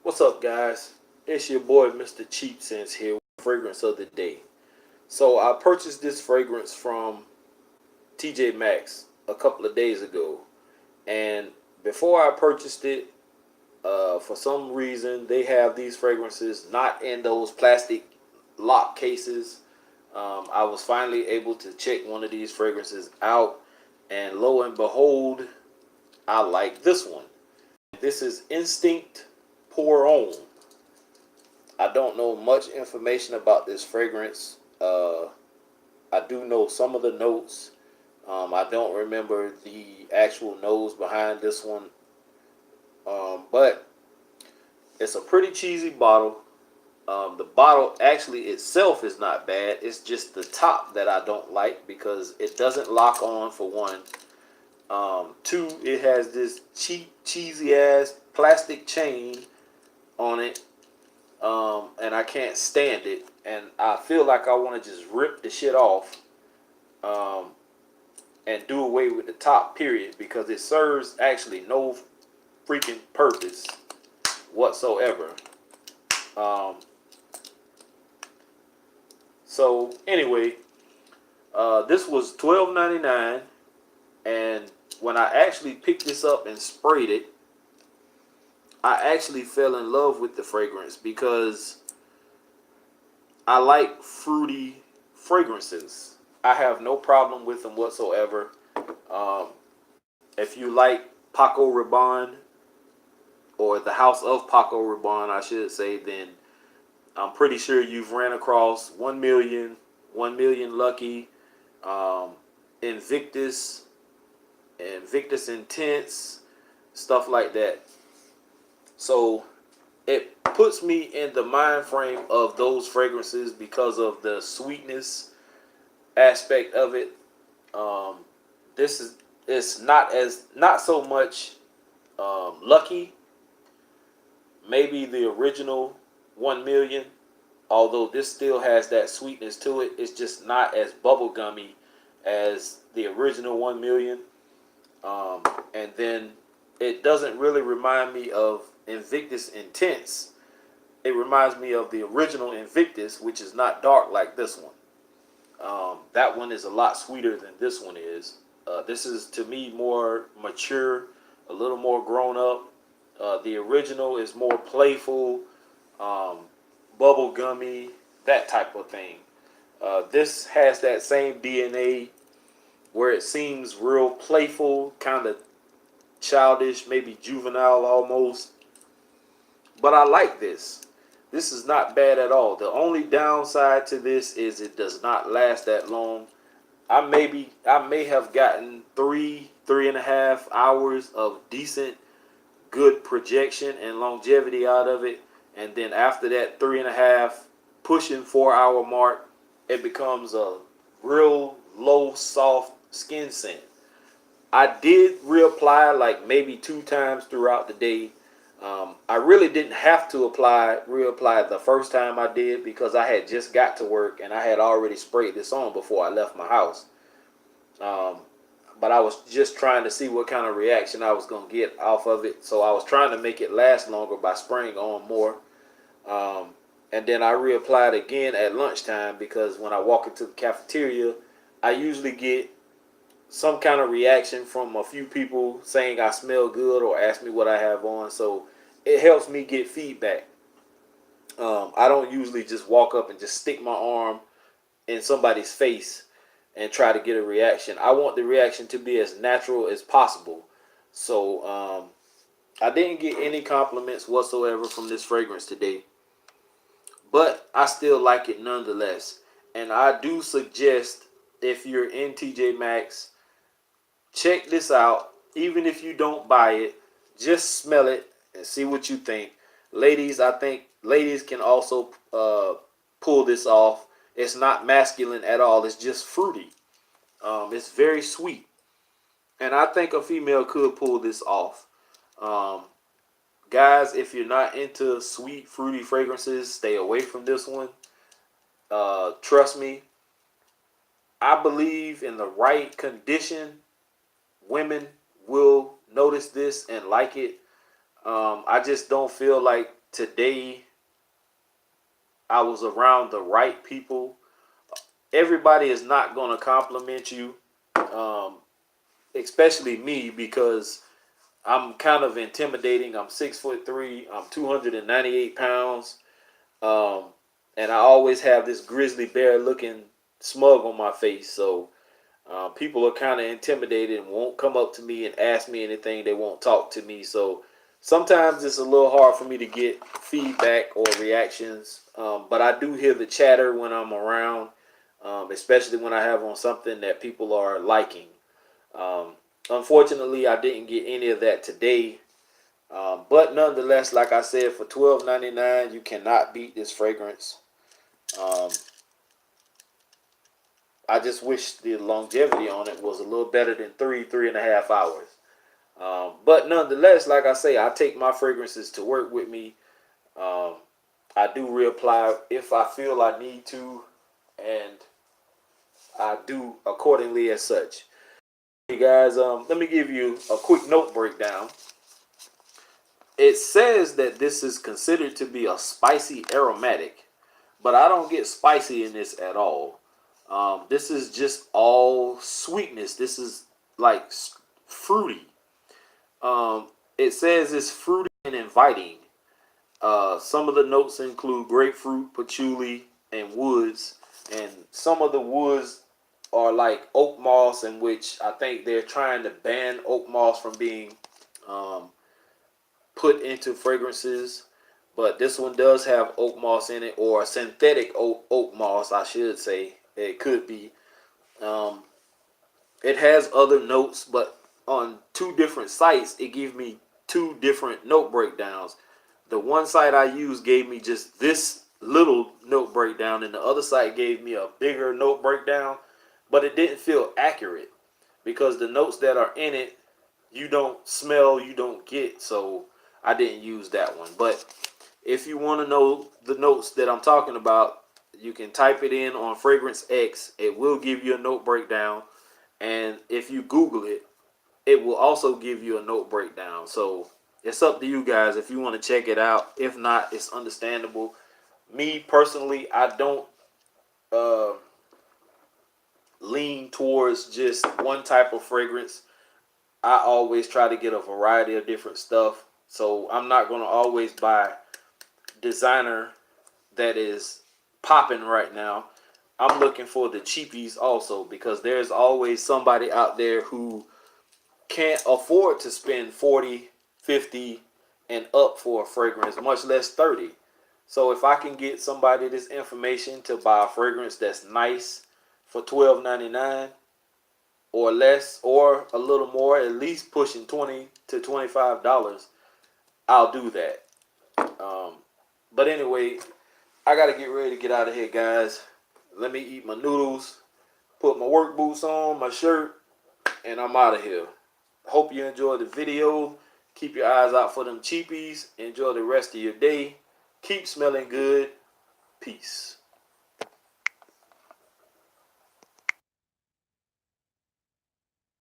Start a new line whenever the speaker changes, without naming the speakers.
What's up, guys? It's your boy, Mr. Cheap Sense here with fragrance of the day. So I purchased this fragrance from TJ Maxx a couple of days ago, and before I purchased it, for some reason they have these fragrances not in those plastic lock cases. I was finally able to check one of these fragrances out, and lo and behold, I like this one. This is Instinct Pour On. I don't know much information about this fragrance. I do know some of the notes. I don't remember the actual nose behind this one. But it's a pretty cheesy bottle. The bottle actually itself is not bad. It's just the top that I don't like because it doesn't lock on, for one. Two, it has this cheap, cheesy ass plastic chain on it. And I can't stand it, and I feel like I want to just rip the shit off, and do away with the top, period, because it serves actually no freaking purpose whatsoever. Um, so anyway, this was $12.99, and when I actually picked this up and sprayed it, I actually fell in love with the fragrance because I like fruity fragrances. I have no problem with them whatsoever. Um, if you like Paco Rabanne, or the House of Paco Rabanne, I should say, then I'm pretty sure you've ran across 1 million Lucky, um, Invictus, Invictus Intense, stuff like that. So it puts me in the mind frame of those fragrances because of the sweetness aspect of it. Um, this is it's not so much Lucky, maybe the original 1 million. Although this still has that sweetness to it, it's just not as bubblegummy as the original 1 million. And then it doesn't really remind me of Invictus Intense. It reminds me of the original Invictus, which is not dark like this one. That one is a lot sweeter than this one is. This is, to me, more mature, a little more grown up. The original is more playful, um, bubble gummy, that type of thing. This has that same DNA where it seems real playful, kind of childish, maybe juvenile almost. But I like this. This is not bad at all. The only downside to this is it does not last that long. I may have gotten 3.5 hours of decent, good projection and longevity out of it, and then after that 3.5, pushing 4 hour mark, it becomes a real low, soft skin scent. I did reapply like maybe 2 times throughout the day. I really didn't have to reapply the first time I did because I had just got to work and I had already sprayed this on before I left my house. Um, but I was just trying to see what kind of reaction I was going to get off of it. So I was trying to make it last longer by spraying on more. And then I reapplied again at lunchtime because when I walk into the cafeteria, I usually get some kind of reaction from a few people saying I smell good or ask me what I have on. So it helps me get feedback. I don't usually just walk up and just stick my arm in somebody's face and try to get a reaction. I want the reaction to be as natural as possible. So I didn't get any compliments whatsoever from this fragrance today, but I still like it nonetheless. And I do suggest, if you're in TJ Maxx, check this out. Even if you don't buy it, just smell it and see what you think. Ladies, I think ladies can also pull this off. It's not masculine at all. It's just fruity. It's very sweet. And I think a female could pull this off. Um, Guys, if you're not into sweet, fruity fragrances, stay away from this one. Trust me, I believe in the right condition, women will notice this and like it. I just don't feel like today I was around the right people. Everybody is not going to compliment you, um, especially me, because I'm kind of intimidating. I'm 6'3". I'm 298 pounds. Um, and I always have this grizzly bear looking smug on my face. So people are kind of intimidated and won't come up to me and ask me anything. They won't talk to me. So sometimes it's a little hard for me to get feedback or reactions. But I do hear the chatter when I'm around, especially when I have on something that people are liking. Um, Unfortunately, I didn't get any of that today. But nonetheless, like I said, for $12.99, you cannot beat this fragrance. Um, I just wish the longevity on it was a little better than 3.5 hours. But nonetheless, like I say, I take my fragrances to work with me. Um, I do reapply if I feel I need to, and I do accordingly as such. Hey guys, let me give you a quick note breakdown. It says that this is considered to be a spicy aromatic, but I don't get spicy in this at all. This is just all sweetness. This is like fruity. It says it's fruity and inviting. Some of the notes include grapefruit, patchouli, and woods. And some of the woods are like oak moss, in which I think they're trying to ban oak moss from being um, put into fragrances. But this one does have oak moss in it, or synthetic oak moss, I should say. It could be. Um, it has other notes, but on two different sites, it gives me two different note breakdowns. The one site I used gave me just this little note breakdown, and the other site gave me a bigger note breakdown, but it didn't feel accurate because the notes that are in it, you don't smell, you don't get. So I didn't use that one. But if you want to know the notes that I'm talking about, you can type it in on Fragrance X. It will give you a note breakdown. And if you Google it, it will also give you a note breakdown. So it's up to you guys if you want to check it out. If not, it's understandable. Me personally, I don't uh, lean towards just one type of fragrance. I always try to get a variety of different stuff. So I'm not going to always buy designer that is popping right now. I'm looking for the cheapies also, because there's always somebody out there who can't afford to spend 40, 50 and up for a fragrance, much less 30. So if I can get somebody this information to buy a fragrance that's nice for $12.99 or less, or a little more, at least pushing $20 to $25, I'll do that. Um, but anyway, I gotta get ready to get out of here, guys. Let me eat my noodles, put my work boots on, my shirt, and I'm out of here. Hope you enjoyed the video. Keep your eyes out for them cheapies. Enjoy the rest of your day. Keep smelling good. Peace.